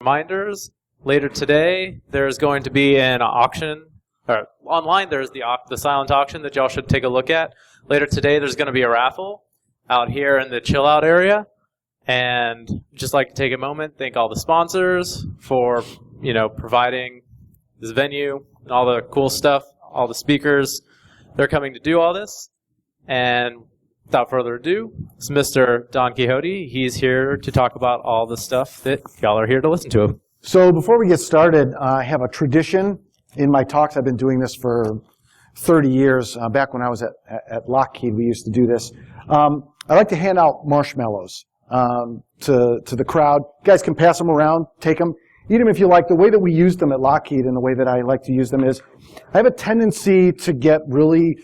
Reminders, later today there's going to be an auction, or online there's the silent auction that y'all should take a look at. Later today there's going to be a raffle out here in the chill out area. And just like to take a moment, thank all the sponsors for, providing this venue and all the cool stuff, all the speakers. They're coming to do all this. And without further ado, it's Mr. Don Quixote. He's here to talk about all the stuff that y'all are here to listen to. So before we get started, I have a tradition in my talks. I've been doing this for 30 years. Back when I was at Lockheed, we used to do this. I like to hand out marshmallows to the crowd. You guys can pass them around, take them, eat them if you like. The way that we use them at Lockheed and the way that I like to use them is I have a tendency to get really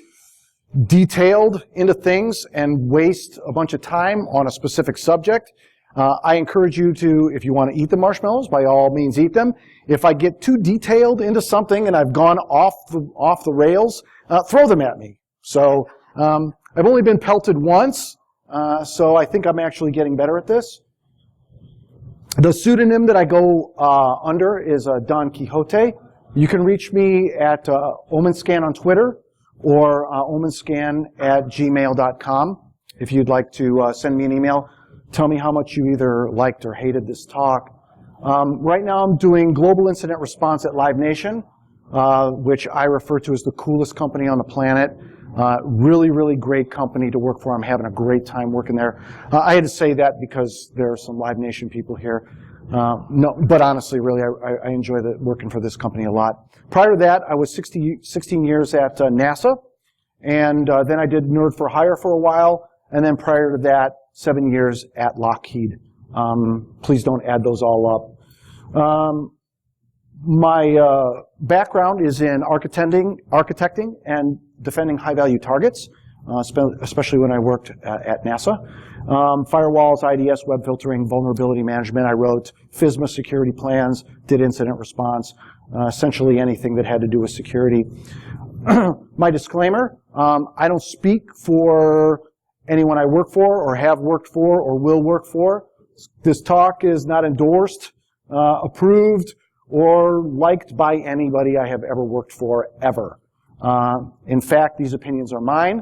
detailed into things and waste a bunch of time on a specific subject. I encourage you to, if you want to eat the marshmallows, by all means eat them. If I get too detailed into something and I've gone off the rails, throw them at me. So I've only been pelted once, so I think I'm actually getting better at this. The pseudonym that I go under is Don Quixote. You can reach me at omenscan on Twitter or omenscan@gmail.com if you'd like to send me an email. Tell me how much you either liked or hated this talk. Right now I'm doing global incident response at Live Nation, which I refer to as the coolest company on the planet. Really, really great company to work for. I'm having a great time working there. I had to say that because there are some Live Nation people here. No, but honestly, really, I enjoy working for this company a lot. Prior to that, I was 16 years at NASA, and then I did Nerd for Hire for a while, and then prior to that, 7 years at Lockheed. Please don't add those all up. My background is in architecting and defending high-value targets, especially when I worked at NASA. Firewalls, IDS, web filtering, vulnerability management. I wrote FISMA security plans, did incident response, essentially anything that had to do with security. My disclaimer, I don't speak for anyone I work for or have worked for or will work for. This talk is not endorsed, approved, or liked by anybody I have ever worked for, ever. In fact, these opinions are mine,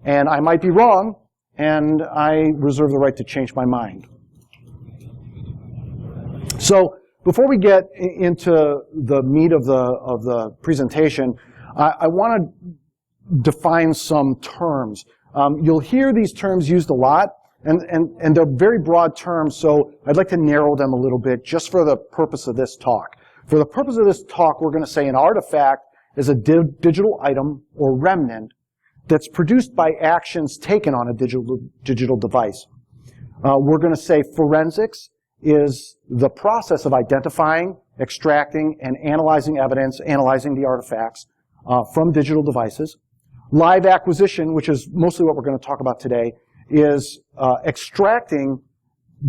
and I might be wrong, and I reserve the right to change my mind. So, before we get into the meat of the presentation, I want to define some terms. You'll hear these terms used a lot, and they're very broad terms, so I'd like to narrow them a little bit just for the purpose of this talk. For the purpose of this talk, we're going to say an artifact is a digital item or remnant that's produced by actions taken on a digital device. We're going to say forensics is the process of identifying, extracting, and analyzing evidence, analyzing the artifacts from digital devices. Live acquisition, which is mostly what we're going to talk about today, is extracting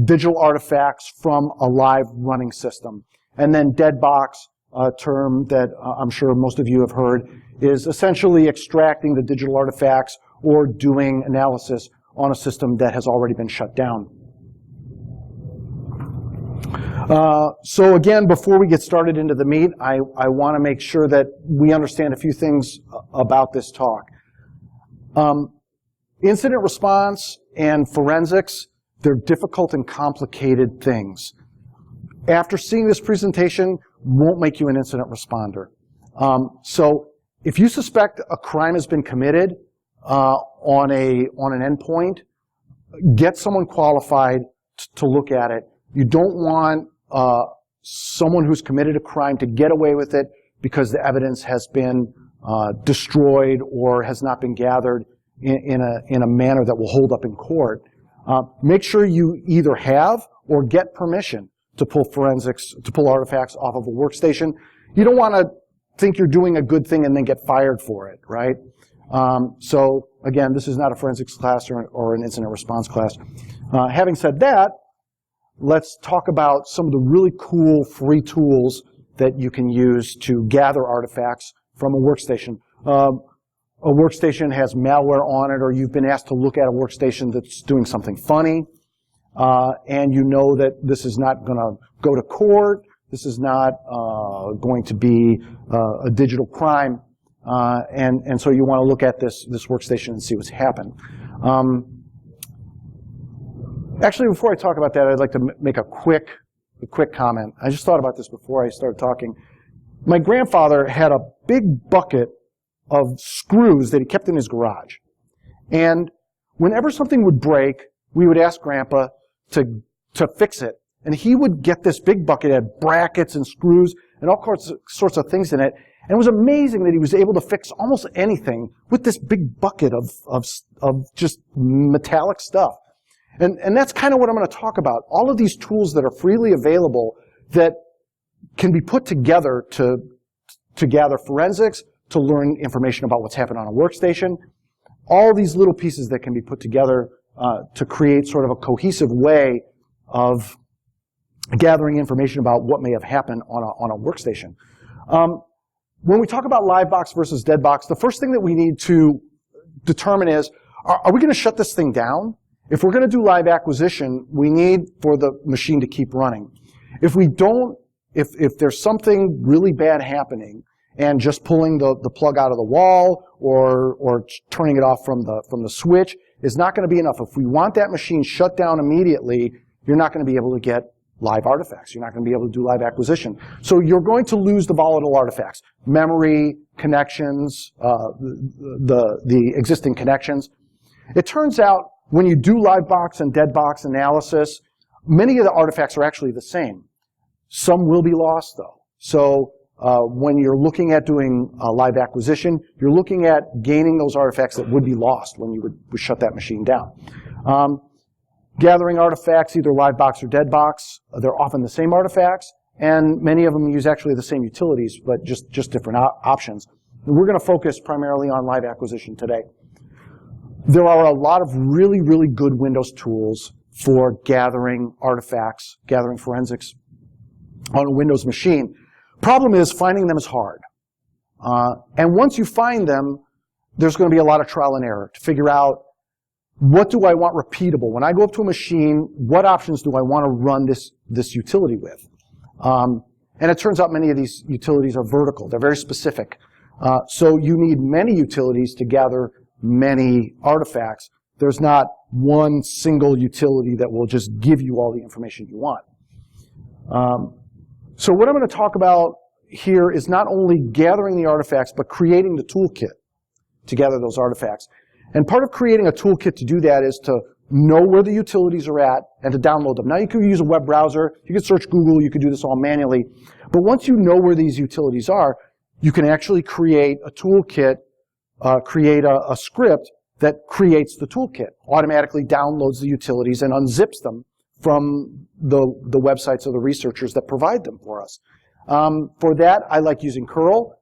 digital artifacts from a live running system. And then deadbox, a term that I'm sure most of you have heard, is essentially extracting the digital artifacts or doing analysis on a system that has already been shut down. So again, before we get started into the meat, I want to make sure that we understand a few things about this talk. Incident response and forensics, they're difficult and complicated things. After seeing this presentation, won't make you an incident responder. So if you suspect a crime has been committed on an endpoint, get someone qualified to look at it. You don't want someone who's committed a crime to get away with it because the evidence has been destroyed or has not been gathered in a manner that will hold up in court. Make sure you either have or get permission to pull artifacts off of a workstation. You don't want to think you're doing a good thing and then get fired for it, right? So again, this is not a forensics class or an incident response class. Having said that, let's talk about some of the really cool free tools that you can use to gather artifacts from a workstation. A workstation has malware on it, or you've been asked to look at a workstation that's doing something funny, and you know that this is not going to go to court, This is not going to be a digital crime. And so you want to look at this workstation and see what's happened. Actually, before I talk about that, I'd like to make a quick comment. I just thought about this before I started talking. My grandfather had a big bucket of screws that he kept in his garage. And whenever something would break, we would ask Grandpa to fix it. And he would get this big bucket, it had brackets and screws and all sorts of things in it. And it was amazing that he was able to fix almost anything with this big bucket of just metallic stuff. And that's kind of what I'm going to talk about. All of these tools that are freely available that can be put together to gather forensics, to learn information about what's happened on a workstation. All these little pieces that can be put together to create sort of a cohesive way of gathering information about what may have happened on a workstation. When we talk about live box versus dead box, the first thing that we need to determine is, are we going to shut this thing down? If we're going to do live acquisition, we need for the machine to keep running. If we don't, if there's something really bad happening, and just pulling the plug out of the wall or turning it off from the switch is not going to be enough. If we want that machine shut down immediately, you're not going to be able to get live artifacts. You're not going to be able to do live acquisition. So you're going to lose the volatile artifacts, memory, connections, the existing connections. It turns out when you do live box and dead box analysis, many of the artifacts are actually the same. Some will be lost, though. So when you're looking at doing live acquisition, you're looking at gaining those artifacts that would be lost when you would shut that machine down. Gathering artifacts, either live box or dead box, they're often the same artifacts, and many of them use actually the same utilities, but just different options. And we're going to focus primarily on live acquisition today. There are a lot of really, really good Windows tools for gathering artifacts, gathering forensics on a Windows machine. Problem is, finding them is hard. And once you find them, there's going to be a lot of trial and error to figure out, what do I want repeatable? When I go up to a machine, what options do I want to run this utility with? And it turns out many of these utilities are vertical. They're very specific. So you need many utilities to gather many artifacts. There's not one single utility that will just give you all the information you want. So what I'm going to talk about here is not only gathering the artifacts, but creating the toolkit to gather those artifacts. And part of creating a toolkit to do that is to know where the utilities are at and to download them. Now you can use a web browser, you can search Google, you can do this all manually. But once you know where these utilities are, you can actually create a toolkit, create a script that creates the toolkit, automatically downloads the utilities and unzips them from the websites of the researchers that provide them for us. For that, I like using curl.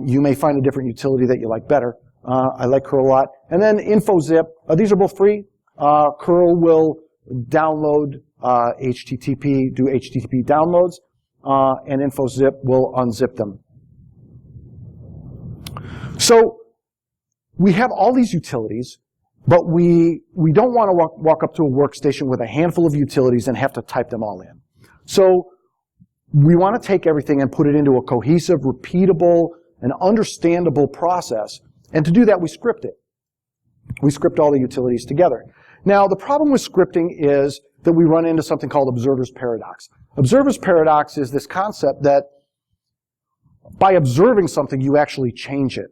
You may find a different utility that you like better. I like curl a lot. And then InfoZip. These are both free. Curl will download HTTP, do HTTP downloads, and InfoZip will unzip them. So we have all these utilities, but we don't want to walk up to a workstation with a handful of utilities and have to type them all in. So we want to take everything and put it into a cohesive, repeatable, and understandable process. And to do that, we script it. We script all the utilities together. Now, the problem with scripting is that we run into something called observer's paradox. Observer's paradox is this concept that by observing something, you actually change it.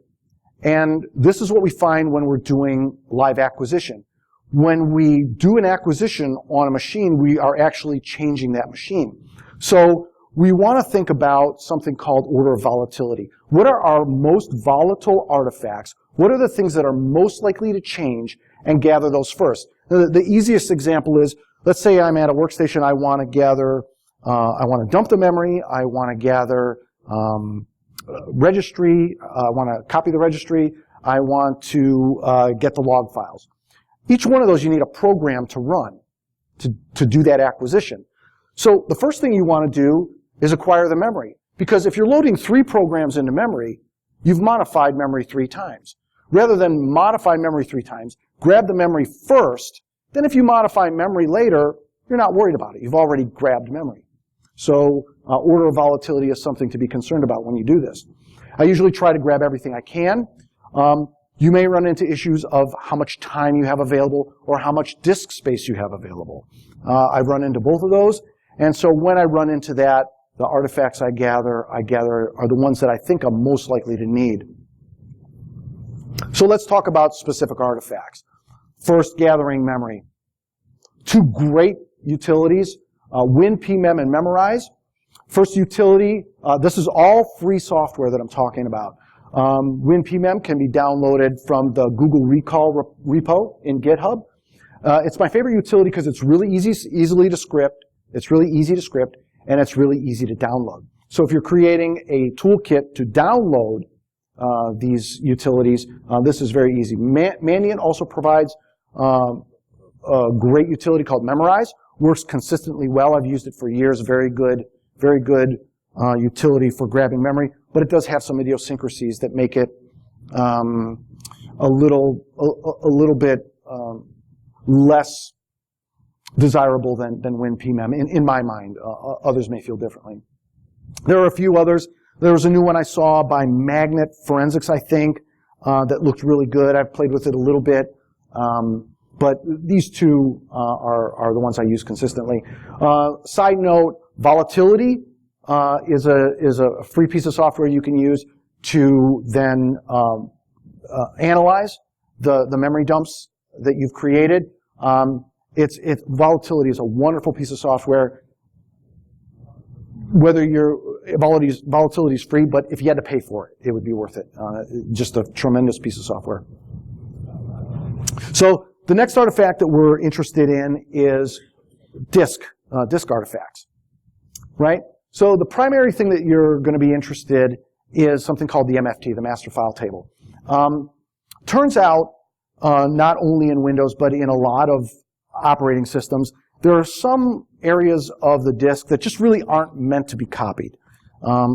And this is what we find when we're doing live acquisition. When we do an acquisition on a machine, we are actually changing that machine. So we want to think about something called order of volatility. What are our most volatile artifacts? What are the things that are most likely to change, and gather those first? The easiest example is, let's say I'm at a workstation, I want to gather, I want to dump the memory, I want to gather registry, I want to copy the registry, I want to get the log files. Each one of those you need a program to run to do that acquisition. So the first thing you want to do is acquire the memory. Because if you're loading 3 programs into memory, you've modified memory 3 times. Rather than modify memory 3 times, grab the memory first. Then if you modify memory later, you're not worried about it. You've already grabbed memory. So order of volatility is something to be concerned about when you do this. I usually try to grab everything I can. You may run into issues of how much time you have available or how much disk space you have available. I've run into both of those. And so when I run into that, the artifacts I gather are the ones that I think I'm most likely to need. So let's talk about specific artifacts. First, gathering memory. Two great utilities, WinPmem and Memorize. First utility, this is all free software that I'm talking about. WinPmem can be downloaded from the Google Recall repo in GitHub. It's my favorite utility because it's really easily to script. It's really easy to script, and it's really easy to download. So if you're creating a toolkit to download these utilities, this is very easy. Mandiant also provides a great utility called Memorize. Works consistently well. I've used it for years. Very good utility for grabbing memory. But it does have some idiosyncrasies that make it a little bit less desirable than WinPmem, in my mind. Others may feel differently. There are a few others. There was a new one I saw by Magnet Forensics, I think, that looked really good. I've played with it a little bit. But these two are the ones I use consistently. Side note, Volatility is a free piece of software you can use to then analyze the memory dumps that you've created. Volatility is a wonderful piece of software. Whether volatility is free, but if you had to pay for it, it would be worth it. Just a tremendous piece of software. So the next artifact that we're interested in is disk artifacts, right? So the primary thing that you're going to be interested is something called the MFT, the master file table. Turns out, not only in Windows, but in a lot of operating systems, there are some areas of the disk that just really aren't meant to be copied.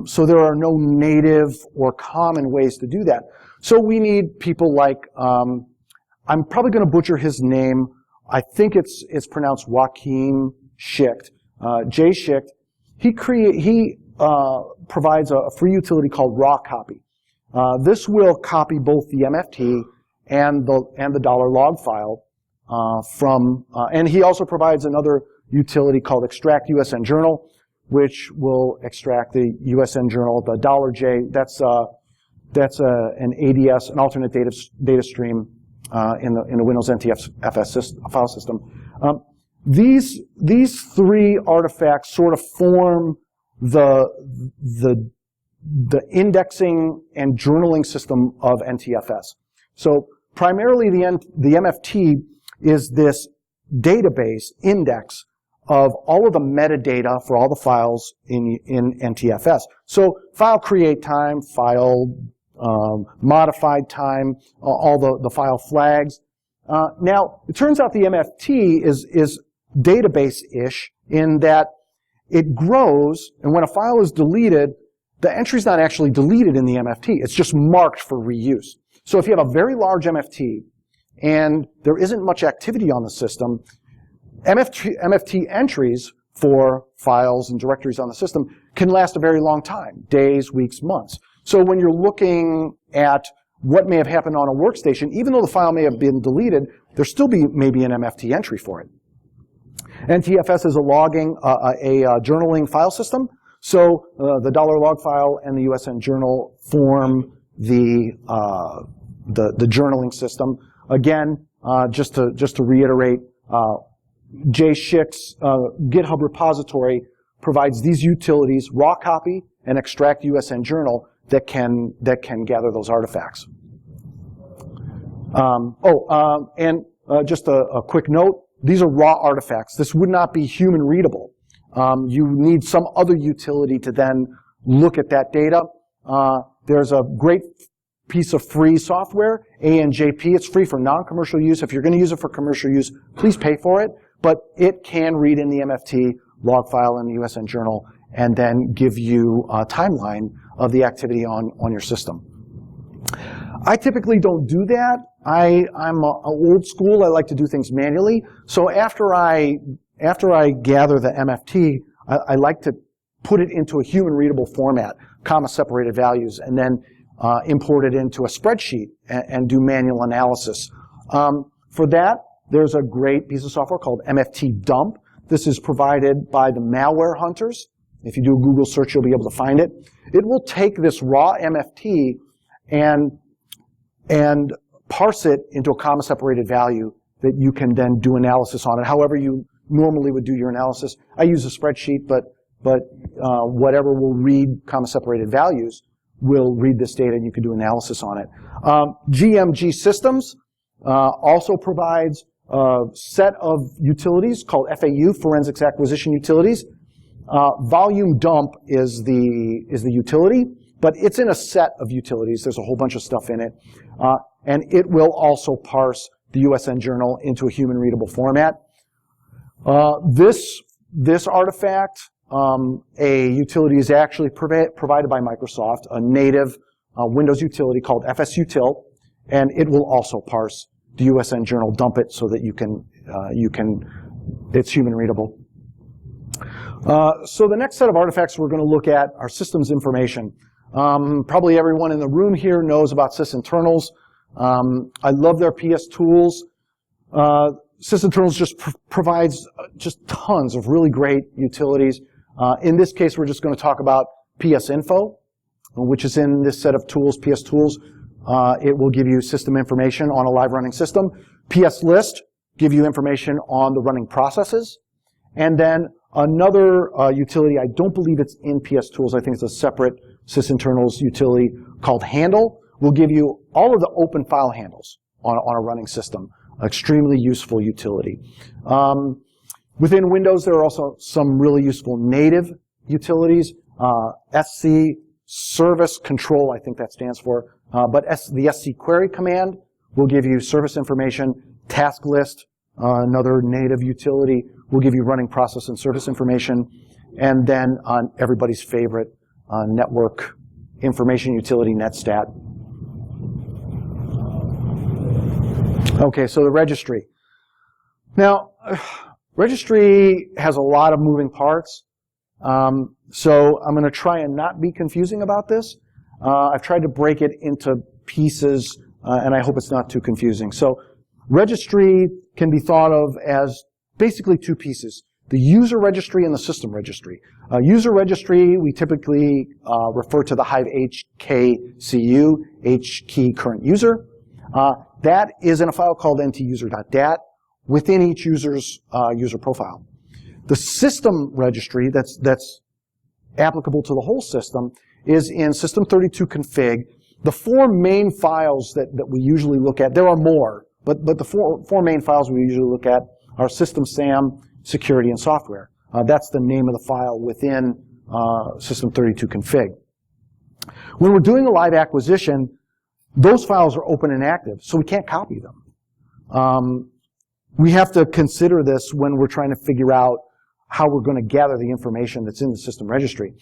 So there are no native or common ways to do that. So we need people like, I'm probably going to butcher his name. I think it's pronounced Joachim Schicht, Jay Schicht. He provides a free utility called raw copy. This will copy both the MFT and the $log file and he also provides another utility called extract USN journal, which will extract the USN journal, the $J. That's an ADS, an alternate data stream in the Windows NTFS file system. These three artifacts sort of form the indexing and journaling system of NTFS. So primarily the MFT is this database index of all of the metadata for all the files in NTFS. So file create time, file modified time, all the file flags. Now, it turns out the MFT is database-ish in that it grows, and when a file is deleted, the entry's not actually deleted in the MFT. It's just marked for reuse. So if you have a very large MFT and there isn't much activity on the system, MFT entries for files and directories on the system can last a very long time, days, weeks, months. So when you're looking at what may have happened on a workstation, even though the file may have been deleted, there still maybe an MFT entry for it. NTFS is a journaling file system. So the $log file and the USN journal form the journaling system. Again, just to reiterate, Jay Schicht's GitHub repository provides these utilities, raw copy and extract USN journal, that can gather those artifacts. Just a quick note, these are raw artifacts. This would not be human readable. You need some other utility to then look at that data. There's a great piece of free software, ANJP. It's free for non-commercial use. If you're going to use it for commercial use, please pay for it. But it can read in the MFT log file in the USN journal and then give you a timeline of the activity on your system. I typically don't do that. I'm old school. I like to do things manually. So after I gather the MFT, I like to put it into a human-readable format, comma-separated values, and then import it into a spreadsheet and do manual analysis. For that, there's a great piece of software called MFT Dump. This is provided by the malware hunters. If you do a Google search, you'll be able to find it. It will take this raw MFT and parse it into a comma-separated value that you can then do analysis on it, however you normally would do your analysis. I use a spreadsheet, but whatever will read comma-separated values will read this data, and you can do analysis on it. GMG Systems also provides a set of utilities called FAU, Forensics Acquisition Utilities. Volume Dump is the utility, but it's in a set of utilities. There's a whole bunch of stuff in it. And it will also parse the USN Journal into a human-readable format. This artifact, a utility is actually provided by Microsoft, a native Windows utility called FSUtil, and it will also parse the USN Journal, dump it so that it's human-readable. So the next set of artifacts we're going to look at are systems information. Probably everyone in the room here knows about sysinternals. I love their PS tools. Sysinternals just provides just tons of really great utilities. In this case, we're just going to talk about PS Info, which is in this set of tools, PS Tools. It will give you system information on a live running system. PS List give you information on the running processes. And then another utility, I don't believe it's in PS Tools, I think it's a separate sysinternals utility called Handle, will give you all of the open file handles on a running system. Extremely useful utility. Within Windows, there are also some really useful native utilities. SC Service Control, I think that stands for. But the SC Query command will give you service information. Task List, another native utility, will give you running process and service information. And then on everybody's favorite network information utility, NetStat. Okay, so the registry. Now, registry has a lot of moving parts. So I'm going to try and not be confusing about this. I've tried to break it into pieces, and I hope it's not too confusing. So registry can be thought of as basically two pieces: the user registry and the system registry. User registry, we typically refer to the Hive HKCU, H key current user. That is in a file called ntuser.dat within each user's user profile. The system registry that's applicable to the whole system is in system32config. The four main files that we usually look at, there are more, but the four main files we usually look at are system SAM, security, and software. That's the name of the file within system32config. When we're doing a live acquisition, those files are open and active, so we can't copy them. We have to consider this when we're trying to figure out how we're going to gather the information that's in the system registry.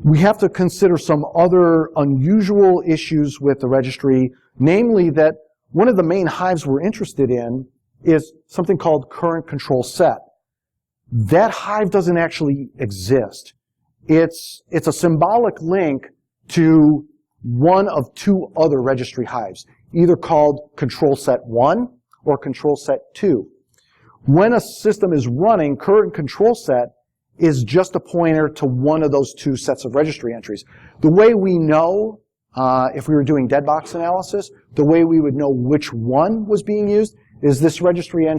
We have to consider some other unusual issues with the registry, namely that one of the main hives we're interested in is something called current control set. That hive doesn't actually exist. It's a symbolic link to one of two other registry hives, either called control set 1 or control set 2. When a system is running, current control set is just a pointer to one of those two sets of registry entries. The way we know, if we were doing dead box analysis, the way we would know which one was being used is this registry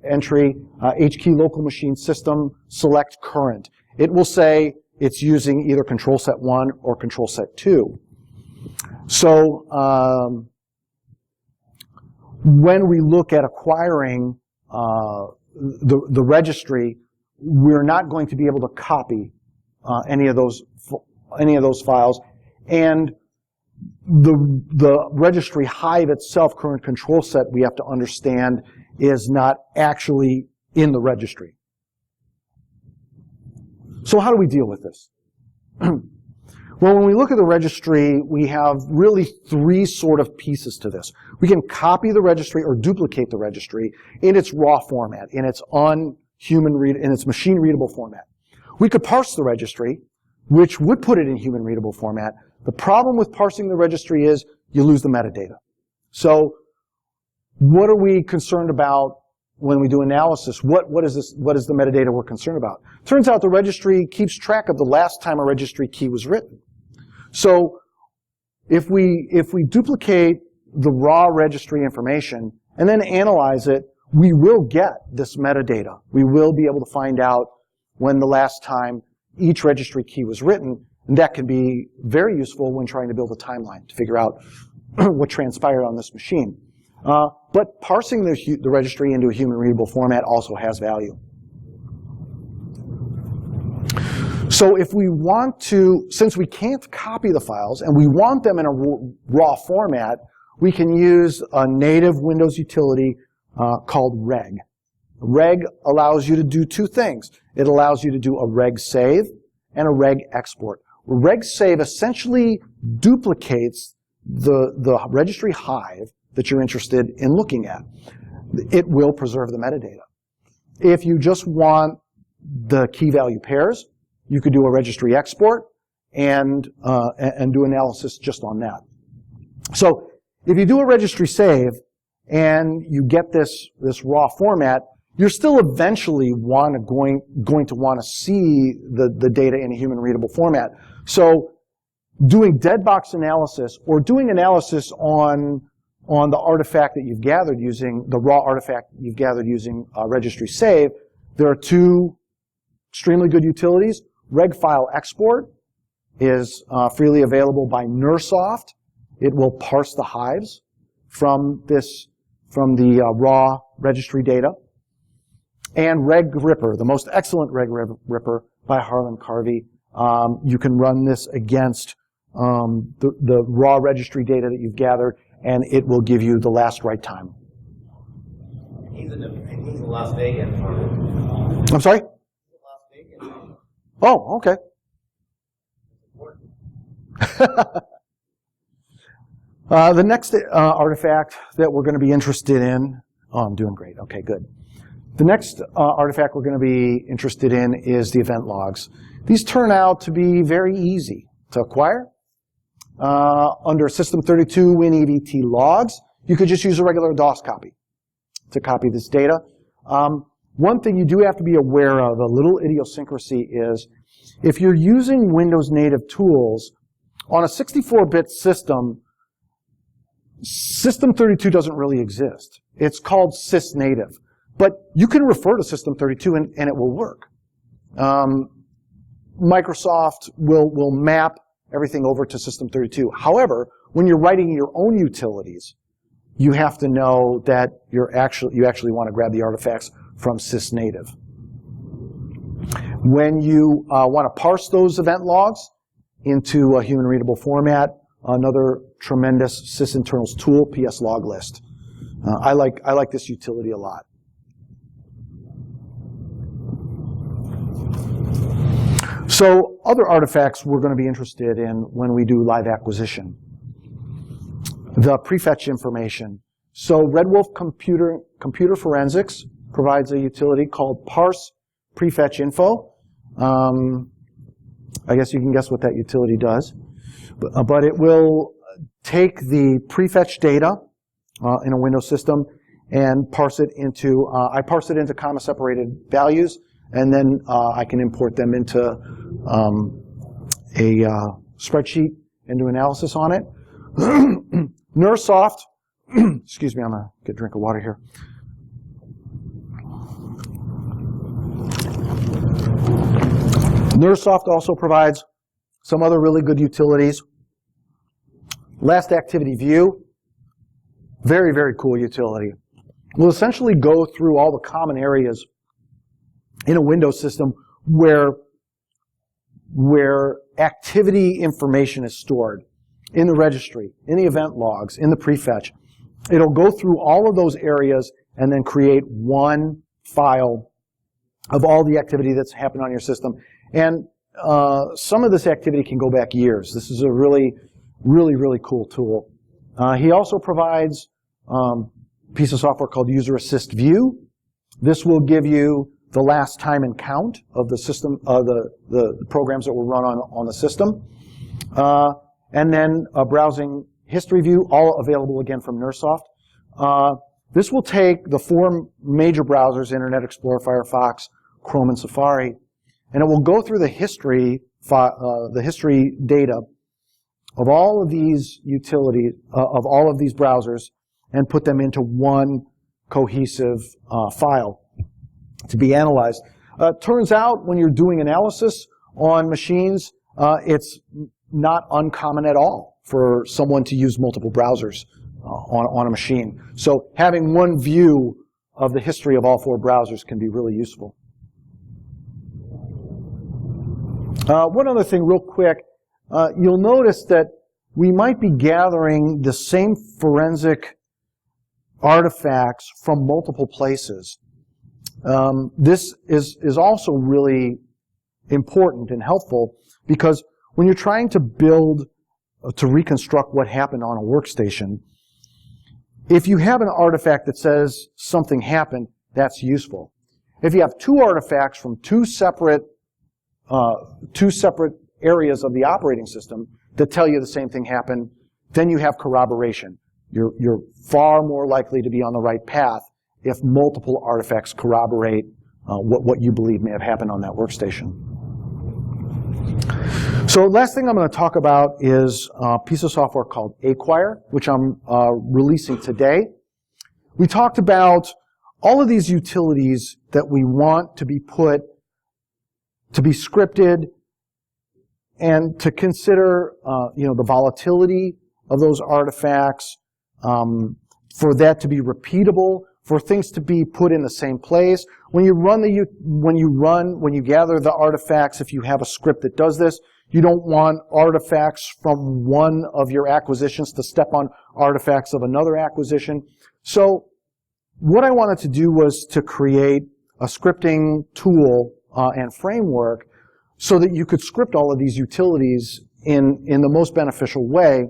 entry, HKey local machine system select current. It will say it's using either control set 1 or control set 2. So when we look at acquiring the registry, we're not going to be able to copy any of those files, and the registry hive itself, current control set, we have to understand is not actually in the registry. So how do we deal with this? Well, when we look at the registry, we have really three sort of pieces to this. We can copy the registry or duplicate the registry in its raw format, in its machine readable format. We could parse the registry, which would put it in human readable format. The problem with parsing the registry is you lose the metadata. So what are we concerned about when we do analysis? What is the metadata we're concerned about? Turns out the registry keeps track of the last time a registry key was written. So if we duplicate the raw registry information and then analyze it, we will get this metadata. We will be able to find out when the last time each registry key was written, and that can be very useful when trying to build a timeline to figure out what transpired on this machine. But parsing the registry into a human-readable format also has value. So if we want to, since we can't copy the files and we want them in a raw format, we can use a native Windows utility called reg. Reg allows you to do two things. It allows you to do a reg save and a reg export. Reg save essentially duplicates the registry hive that you're interested in looking at. It will preserve the metadata. If you just want the key value pairs, you could do a registry export and do analysis just on that. So if you do a registry save and you get this raw format, you're still eventually going to want to see the data in a human readable format. So doing dead box analysis or doing analysis on the artifact that you've gathered using the raw artifact you've gathered using registry save, there are two extremely good utilities. Reg file export is freely available by Nersoft. It will parse the hives from the raw registry data. And Reg Ripper, the most excellent Reg Ripper by Harlan Carvey. You can run this against the raw registry data that you've gathered, and it will give you the last write time. He's in Las Vegas. I'm sorry? Las Vegas. Oh, okay. The next artifact that we're going to be interested in, oh, I'm doing great. Okay, good. The next artifact we're going to be interested in is the event logs. These turn out to be very easy to acquire. Under System32 WinEVT logs, you could just use a regular DOS copy to copy this data. One thing you do have to be aware of, a little idiosyncrasy, is if you're using Windows native tools, on a 64-bit system, System32 doesn't really exist. It's called sysnative. But you can refer to System32 and it will work. Microsoft will map everything over to System32. However, when you're writing your own utilities, you have to know that you actually want to grab the artifacts from sysnative. When you want to parse those event logs into a human readable format, another tremendous sysinternals tool, psloglist. I like this utility a lot. So other artifacts we're going to be interested in when we do live acquisition. The prefetch information. So Red Wolf Computer Forensics provides a utility called parse prefetch info. I guess you can guess what that utility does. But it will take the prefetch data in a Windows system and parse it into, I parse it into comma-separated values, and then I can import them into a spreadsheet and do analysis on it. Nersoft, excuse me, I'm going to get a drink of water here. Nersoft also provides some other really good utilities. Last activity view, very, very cool utility. We'll essentially go through all the common areas in a Windows system where activity information is stored in the registry, in the event logs, in the prefetch. It'll go through all of those areas and then create one file of all the activity that's happened on your system. And some of this activity can go back years. This is a really, really, really cool tool. He also provides a piece of software called User Assist View. This will give you the last time and count of the system, the programs that were run on the system. And then a browsing history view, all available again from Nursoft. This will take the 4 major browsers, Internet Explorer, Firefox, Chrome, and Safari, and it will go through the history data of all of these utilities, of all of these browsers, and put them into one cohesive file to be analyzed. Turns out when you're doing analysis on machines, it's not uncommon at all for someone to use multiple browsers on a machine. So having one view of the history of all 4 browsers can be really useful. One other thing real quick, you'll notice that we might be gathering the same forensic artifacts from multiple places. This is also really important and helpful because when you're trying to build, to reconstruct what happened on a workstation, if you have an artifact that says something happened, that's useful. If you have 2 artifacts from two separate areas of the operating system that tell you the same thing happened, then you have corroboration. You're far more likely to be on the right path if multiple artifacts corroborate what you believe may have happened on that workstation. So last thing I'm going to talk about is a piece of software called Acquire, which I'm releasing today. We talked about all of these utilities that we want to be put, to be scripted, and to consider the volatility of those artifacts, for that to be repeatable, for things to be put in the same place. When you gather the artifacts, if you have a script that does this, you don't want artifacts from one of your acquisitions to step on artifacts of another acquisition. So what I wanted to do was to create a scripting tool and framework so that you could script all of these utilities in the most beneficial way,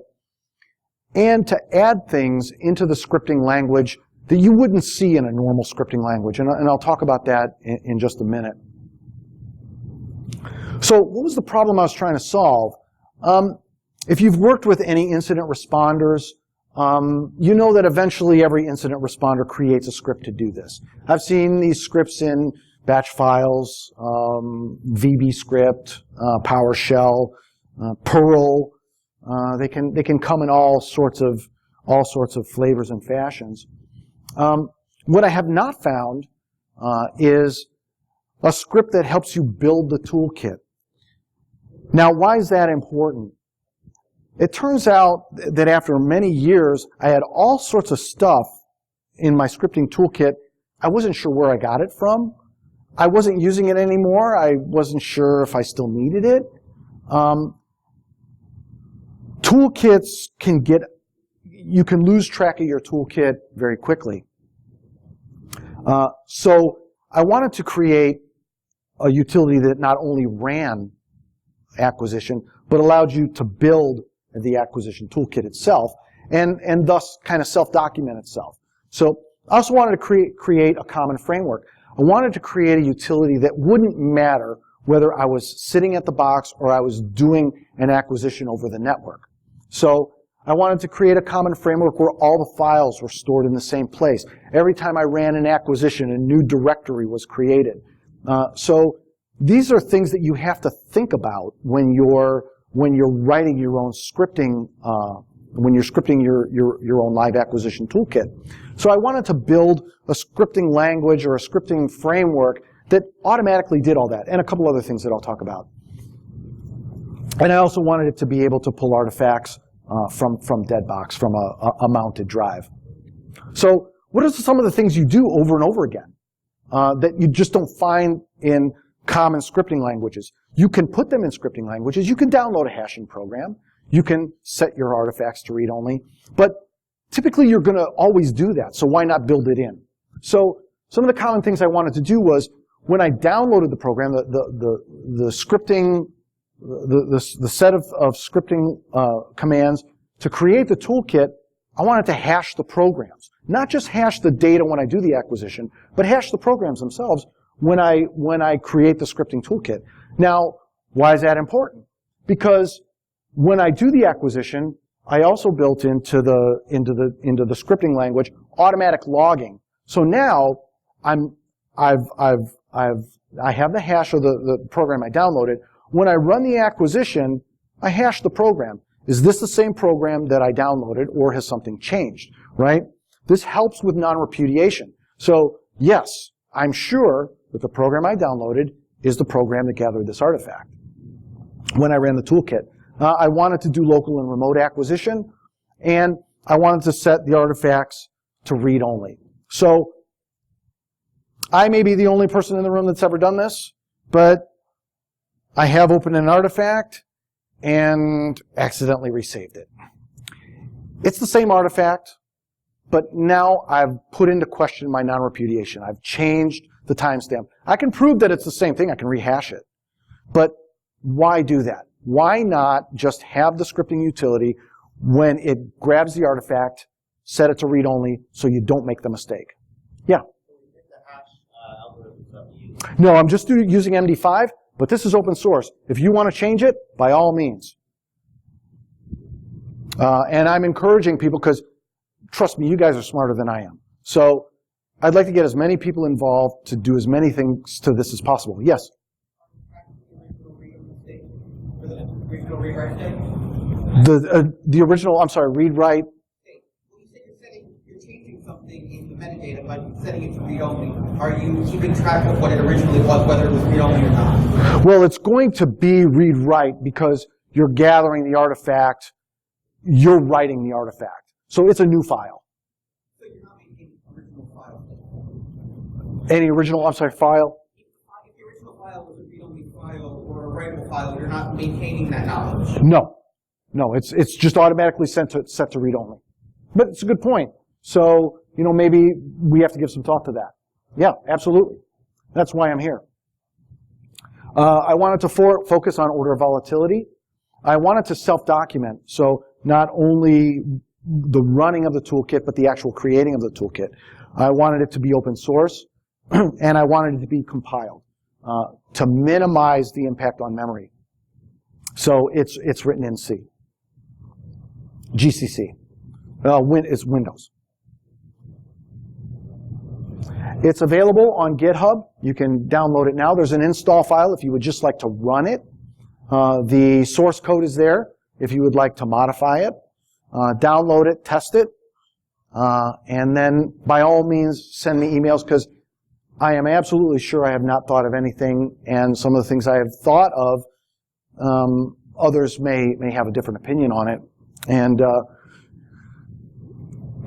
and to add things into the scripting language that you wouldn't see in a normal scripting language. And I'll talk about that in just a minute. So what was the problem I was trying to solve? If you've worked with any incident responders, you know that eventually every incident responder creates a script to do this. I've seen these scripts in batch files, VB script, PowerShell, Perl. They can come in all sorts of flavors and fashions. What I have not found is a script that helps you build the toolkit. Now, why is that important? It turns out that after many years, I had all sorts of stuff in my scripting toolkit. I wasn't sure where I got it from. I wasn't using it anymore. I wasn't sure if I still needed it. Toolkits you can lose track of your toolkit very quickly. So I wanted to create a utility that not only ran acquisition, but allowed you to build the acquisition toolkit itself, and thus kind of self-document itself. So I also wanted to create a common framework. I wanted to create a utility that wouldn't matter whether I was sitting at the box or I was doing an acquisition over the network. So I wanted to create a common framework where all the files were stored in the same place. Every time I ran an acquisition, a new directory was created. So these are things that you have to think about when you're writing your own scripting, when you're scripting your own live acquisition toolkit. So I wanted to build a scripting language or a scripting framework that automatically did all that, and a couple other things that I'll talk about. And I also wanted it to be able to pull artifacts from Deadbox, from a mounted drive. So what are some of the things you do over and over again that you just don't find in common scripting languages? You can put them in scripting languages. You can download a hashing program. You can set your artifacts to read-only. But typically, you're going to always do that, so why not build it in? So some of the common things I wanted to do was, when I downloaded the program, the scripting, the set of scripting commands to create the toolkit, I wanted to hash the programs. Not just hash the data when I do the acquisition, but hash the programs themselves, when I create the scripting toolkit. Now, why is that important? Because when I do the acquisition, I also built into the scripting language automatic logging. So now I have the hash of the program I downloaded. When I run the acquisition, I hash the program. Is this the same program that I downloaded, or has something changed, right? This helps with non-repudiation. So yes, I'm sure that the program I downloaded is the program that gathered this artifact when I ran the toolkit. I wanted to do local and remote acquisition, and I wanted to set the artifacts to read-only. So I may be the only person in the room that's ever done this, but I have opened an artifact and accidentally resaved it. It's the same artifact, but now I've put into question my non-repudiation. I've changed the timestamp. I can prove that it's the same thing. I can rehash it. But why do that? Why not just have the scripting utility when it grabs the artifact, set it to read-only so you don't make the mistake? Yeah? No, I'm just using MD5, but this is open source. If you want to change it, by all means. And I'm encouraging people because, trust me, you guys are smarter than I am. So I'd like to get as many people involved to do as many things to this as possible. Yes? The original, I'm sorry, read-write. When you say you're changing something in the metadata by setting it to read-only, are you keeping track of what it originally was, whether it was read-only or not? Well, it's going to be read-write because you're gathering the artifact, you're writing the artifact. So it's a new file. So you're not making original files? Any original, I'm sorry, file? If the original file was a read-only file or a writable file, you're not maintaining that knowledge? No. No, it's just automatically set to read-only. But it's a good point. So, you know, maybe we have to give some thought to that. Yeah, absolutely. That's why I'm here. I wanted to focus on order of volatility. I wanted to self-document, so not only the running of the toolkit, but the actual creating of the toolkit. I wanted it to be open source, and I wanted it to be compiled to minimize the impact on memory. So it's written in C. GCC. It's Windows. It's available on GitHub. You can download it now. There's an install file if you would just like to run it. The source code is there if you would like to modify it. Download it, test it, and then by all means send me emails because I am absolutely sure I have not thought of anything, and some of the things I have thought of, others may have a different opinion on it.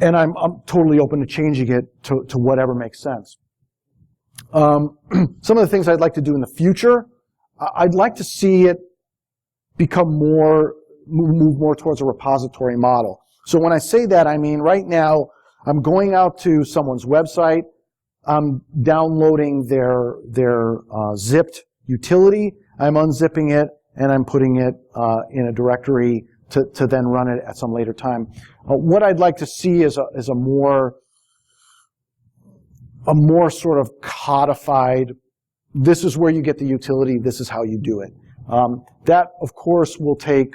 And I'm totally open to changing it to whatever makes sense. Some of the things I'd like to do in the future, I'd like to see it move more towards a repository model. So when I say that, I mean right now I'm going out to someone's website, I'm downloading their zipped utility, I'm unzipping it, and I'm putting it in a directory to then run it at some later time. What I'd like to see is a more sort of codified, this is where you get the utility, this is how you do it. That, of course, will take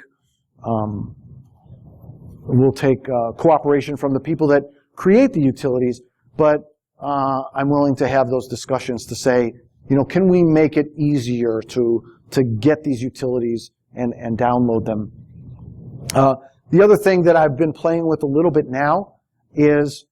cooperation from the people that create the utilities, but I'm willing to have those discussions to say, you know, can we make it easier to get these utilities and download them? The other thing that I've been playing with a little bit now is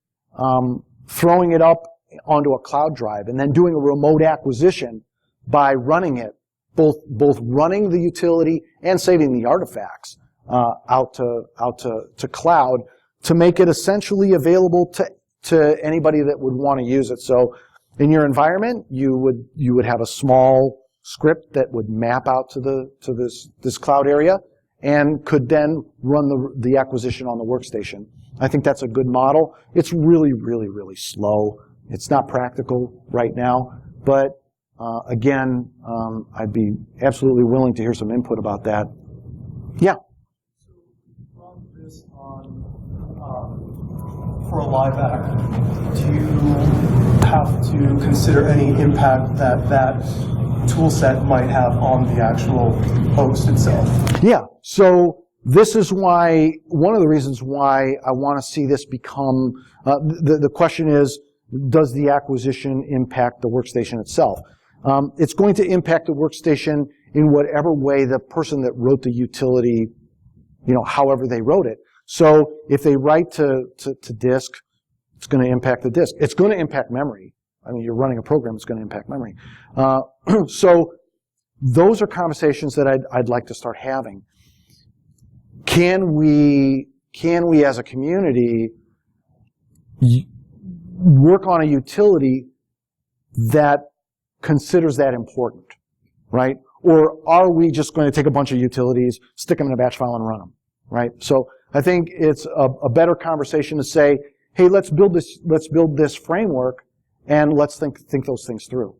throwing it up onto a cloud drive and then doing a remote acquisition by running it, both running the utility and saving the artifacts out to cloud to make it essentially available to anybody that would want to use it. So in your environment, you would have a small script that would map out to this cloud area and could then run the acquisition on the workstation. I think that's a good model. It's really, really, really slow. It's not practical right now, but again, I'd be absolutely willing to hear some input about that. Yeah? So run this on, for a live act, do you have to consider any impact that that tool set might have on the actual host itself. Yeah, so this is why, one of the reasons why I want to see this become, the question is, does the acquisition impact the workstation itself? It's going to impact the workstation in whatever way the person that wrote the utility, however they wrote it. So if they write to disk, it's going to impact the disk. It's going to impact memory. I mean, you're running a program, it's going to impact memory. So those are conversations that I'd like to start having. Can we as a community work on a utility that considers that important, right? Or are we just going to take a bunch of utilities, stick them in a batch file and run them, right? So I think it's a better conversation to say, hey, let's build this framework and let's think those things through.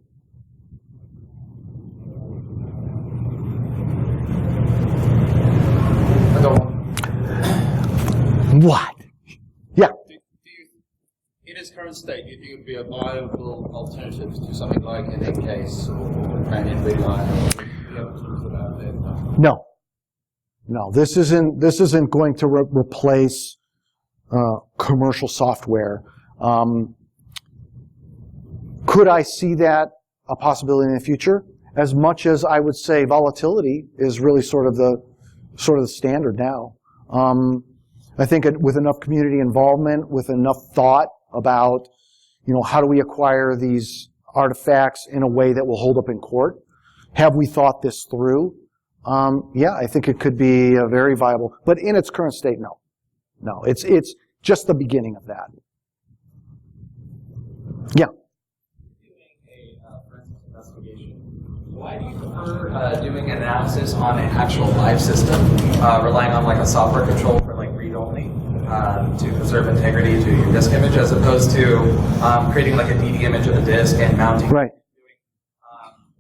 What? Yeah. In its current state, do you think it would be a viable alternative to something like an Encase or Companion Beeline or the other tools that are out there? No. No, this isn't going to replace commercial software. Could I see that a possibility in the future? As much as I would say volatility is really sort of the standard now. I think with enough community involvement, with enough thought about, how do we acquire these artifacts in a way that will hold up in court? Have we thought this through? Yeah, I think it could be a very viable, but in its current state, no. No, it's just the beginning of that. Yeah. Doing a forensic investigation, why do you prefer doing an analysis on an actual live system, relying on like a software control for like read-only to preserve integrity to your disk image, as opposed to creating like a DD image of the disk and mounting? Right.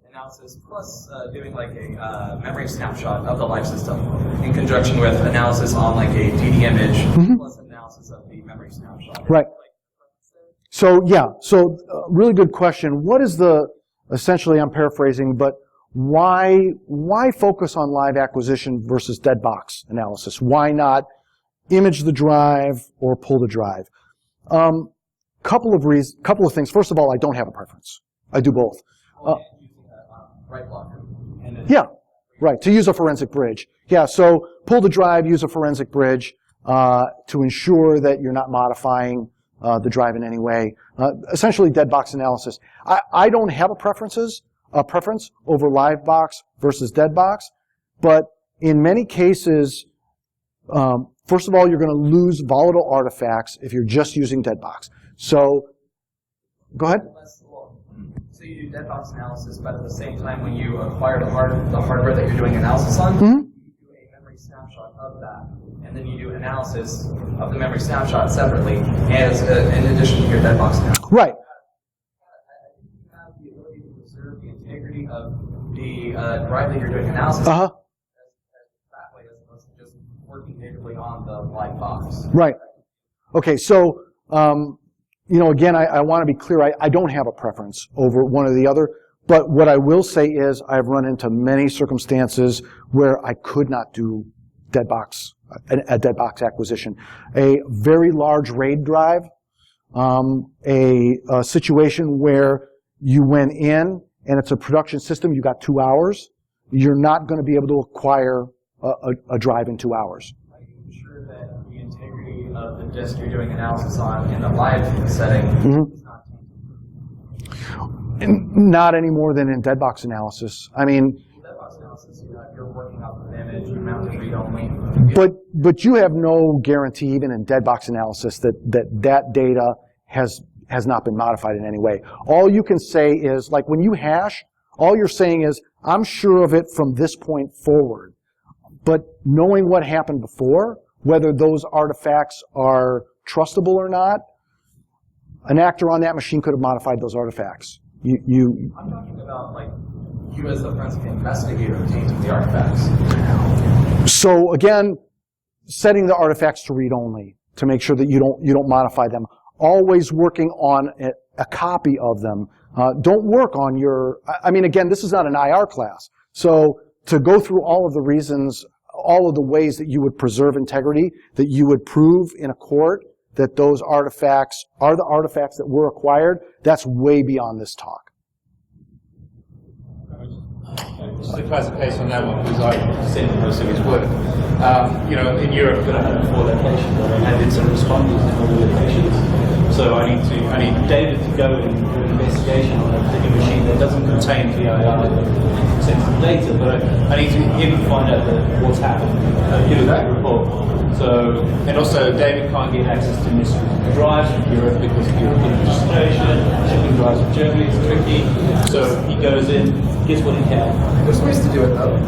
Analysis plus doing like a memory snapshot of the live system in conjunction with analysis on like a DD image plus analysis of the memory snapshot. Right. So yeah, really good question. What is essentially I'm paraphrasing, but why focus on live acquisition versus dead box analysis? Why not image the drive or pull the drive? Couple of things. First of all, I don't have a preference. I do both. Right blocker. Yeah, right, to use a forensic bridge. Yeah, so pull the drive, use a forensic bridge to ensure that you're not modifying the drive in any way. Essentially, dead box analysis. I don't have a preference over live box versus dead box, but in many cases, first of all, you're going to lose volatile artifacts if you're just using dead box. So, go ahead. So you do dead box analysis, but at the same time, when you acquire the hardware that you're doing analysis on, you do a memory snapshot of that, and then you do analysis of the memory snapshot separately, as in addition to your dead box analysis. Right. You have the ability to preserve the integrity of the drive that you're doing analysis Uh-huh. that way, as opposed to just working natively on the live box. Right. Okay, so again, I want to be clear. I don't have a preference over one or the other. But what I will say is I've run into many circumstances where I could not do a dead box acquisition. A very large RAID drive, a situation where you went in and it's a production system, you got 2 hours. You're not going to be able to acquire a drive in 2 hours. That the integrity of the disk you're doing analysis on in the live setting is not tainted. Not any more than in dead box analysis. I mean, Dead box analysis, you're working off of the image, you mount it read-only. but you have no guarantee, even in dead box analysis, that data has not been modified in any way. All you can say is, like when you hash, all you're saying is, I'm sure of it from this point forward. But knowing what happened before, whether those artifacts are trustable or not, an actor on that machine could have modified those artifacts. I'm talking about like you as the forensic investigator tainting the artifacts. So again, setting the artifacts to read only to make sure that you don't modify them. Always working on a copy of them. Don't work on your, I mean, again, this is not an IR class. So to go through all of the reasons, all of the ways that you would preserve integrity, that you would prove in a court that those artifacts are the artifacts that were acquired, that's way beyond this talk. Just to clarification on that one, because I've seen most of his work. You know, in Europe, we're going to have 4 locations. I have incident responders in all the locations. So I need David to go and do an investigation on a particular machine that doesn't contain PII sensitive data, but I need him to find out what's happened, give a that report. So, and also David can't get access to mystery drives from Europe because of European registration, shipping drives from Germany is tricky. So he goes in, gets what he can. There's ways to do it though.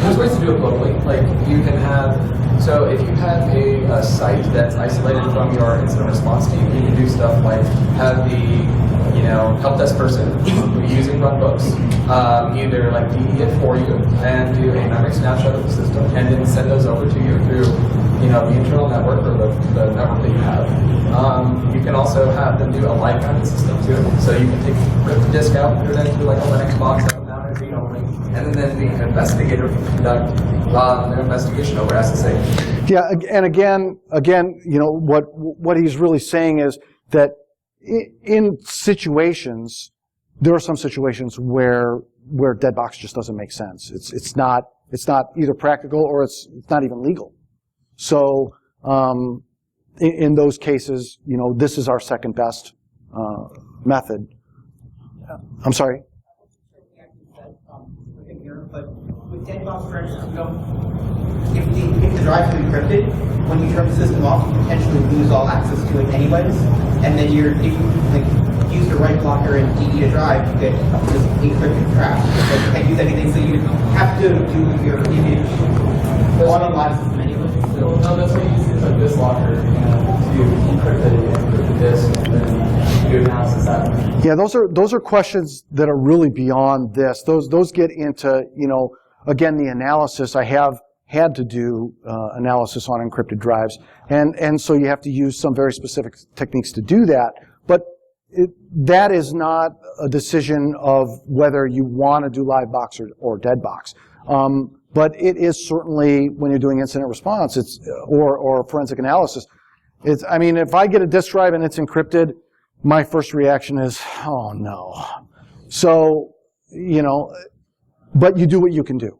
There's ways to do it globally. Like you can have, so if you have a site that's isolated from your incident response team, you can do stuff like have the help desk person using runbooks, either like DE it for you and do a memory snapshot of the system and then send those over to you through the internal network or the network that you have. You can also have them do a live bounded system too. So you can rip the disk out, put it into like a Linux box, have it mounted read only, and then the investigator can conduct their investigation over SSH. Yeah, and again, what he's really saying is that in situations, there are some situations where dead box just doesn't make sense. It's not either practical or it's not even legal. So in those cases, this is our second best method. I'm sorry. But with dead box, for instance, if the drive is encrypted, when you turn the system off, you potentially lose all access to it anyways. And then if you use the right blocker and DE a drive, you get this encrypted trash. So you can't use anything, so you have to do your image on a live system anyway. No, that's what you use things like this locker to encrypt the disk and then do analysis that way. Yeah, those are questions that are really beyond this. Those get into, again, the analysis. I have had to do analysis on encrypted drives, and so you have to use some very specific techniques to do that. But that is not a decision of whether you want to do live box or dead box. But it is certainly, when you're doing incident response, or forensic analysis, if I get a disk drive and it's encrypted, my first reaction is, oh no. So, but you do what you can do.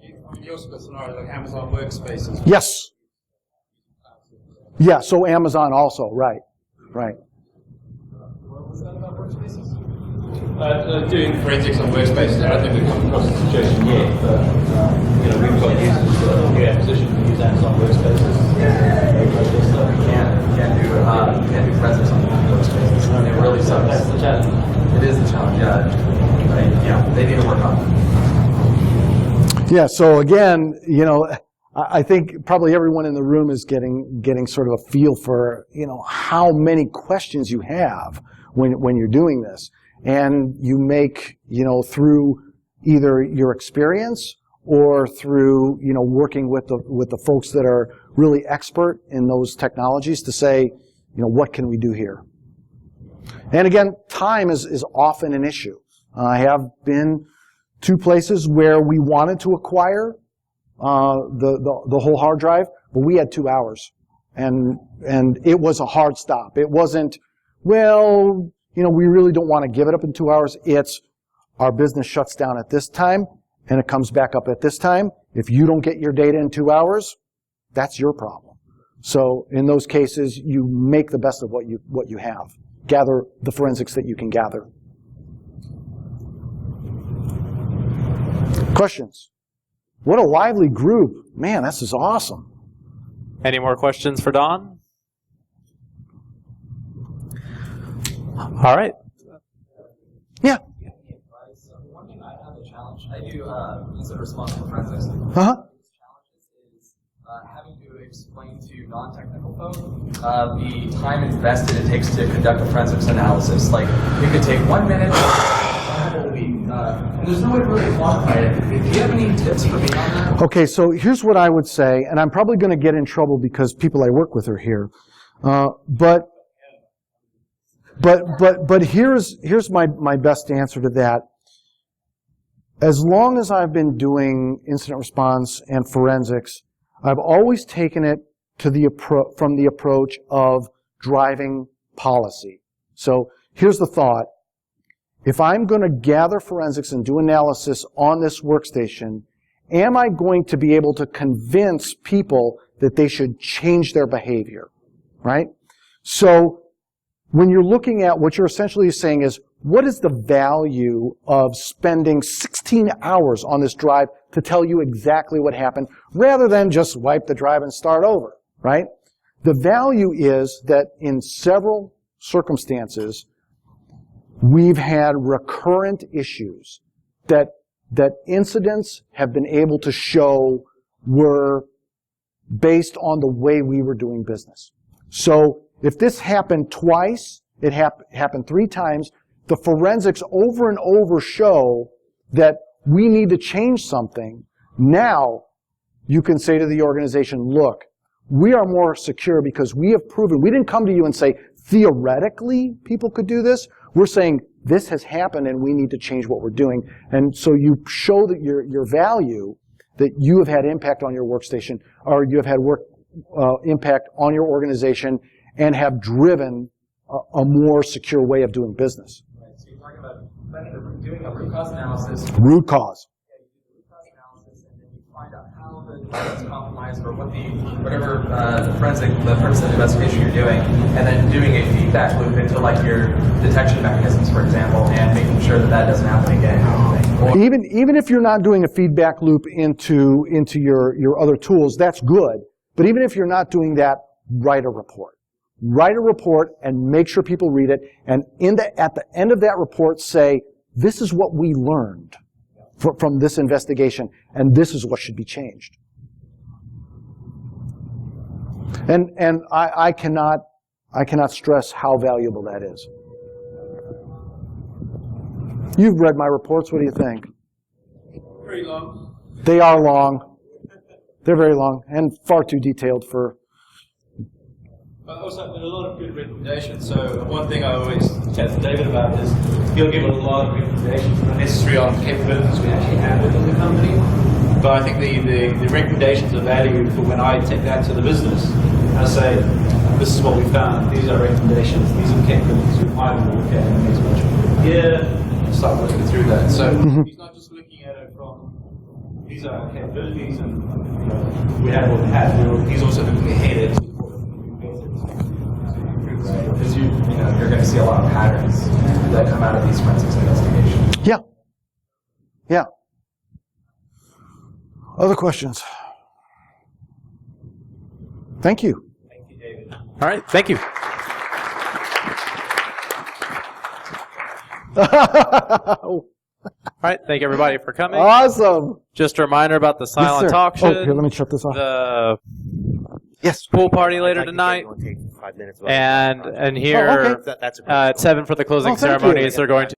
You also got scenarios like Amazon Workspaces. Yes. Yeah, so Amazon also, right. What was that about workspaces? Doing forensics on workspaces, I don't think we've come across a situation yet, but we've got users new acquisition to use Amazon Workspaces. So you can't do forensics on workspaces. It really sucks. That's the challenge. It is the challenge, yeah. They need to work on it. Yeah, so again, I think probably everyone in the room is getting sort of a feel for, how many questions you have when you're doing this. And you make, through either your experience or through, working with the folks that are really expert in those technologies to say, what can we do here? And again, time is often an issue. I have been to places where we wanted to acquire the whole hard drive, but we had 2 hours, and it was a hard stop. It wasn't, well, we really don't want to give it up in 2 hours. It's our business shuts down at this time, and it comes back up at this time. If you don't get your data in 2 hours, that's your problem. So in those cases, you make the best of what you have. Gather the forensics that you can gather. Questions? What a lively group. Man, this is awesome. Any more questions for Don? All right. Yeah. So one thing I have a challenge. I do incident response for forensics. Uh-huh. Challenges is having to explain to non-technical folk the time invested it takes to conduct a forensics analysis. Like, it could take 1 minute, and there's no way to really quantify it. Do you have any tips for me on that? Okay, so here's what I would say, and I'm probably going to get in trouble because people I work with are here. But But here's my best answer to that. As long as I've been doing incident response and forensics, I've always taken it to from the approach of driving policy. So here's the thought. If I'm going to gather forensics and do analysis on this workstation, am I going to be able to convince people that they should change their behavior, right? So when you're looking at what you're essentially saying is, what is the value of spending 16 hours on this drive to tell you exactly what happened, rather than just wipe the drive and start over, right? The value is that in several circumstances, we've had recurrent issues that incidents have been able to show were based on the way we were doing business. So if this happened twice, it happened 3 times, the forensics over and over show that we need to change something. Now you can say to the organization, look, we are more secure because we have proven. We didn't come to you and say, theoretically, people could do this. We're saying, this has happened and we need to change what we're doing. And so you show that your value, that you have had impact on your workstation, or you have had impact on your organization and have driven a more secure way of doing business. Right, so you're talking about doing a root cause analysis. Root cause. Yeah, you do the root cause analysis, and then you find out how the data is compromised or whatever the purpose of the investigation you're doing, and then doing a feedback loop into like your detection mechanisms, for example, and making sure that that doesn't happen again. Or Even if you're not doing a feedback loop into your other tools, that's good. But even if you're not doing that, write a report. Write a report and make sure people read it. And at the end of that report, say, this is what we learned from this investigation, and this is what should be changed. And I cannot stress how valuable that is. You've read my reports. What do you think? Pretty long. They are long. They're very long and far too detailed for. But also, there are a lot of good recommendations. So one thing I always chat to David about is he'll give a lot of recommendations, not necessarily on capabilities we actually have within the company. But I think the recommendations are valued for when I take that to the business. I say, this is what we found. These are recommendations. These are capabilities we might want to look at in the next budget year. Start working through that. So he's not just looking at it from these are our capabilities and we have what we have. He's also looking ahead at because you're going to see a lot of patterns that come out of these forensics investigations. Yeah. Yeah. Other questions? Thank you. Thank you, David. All right, thank you. All right, thank everybody for coming. Awesome. Just a reminder about the silent Yes, sir. auction, Oh, here, let me shut this off. the Yes. pool party later tonight, Take 5 minutes. and here Oh, okay. That's a at 7 for the closing Oh, thank you. ceremonies. They're going to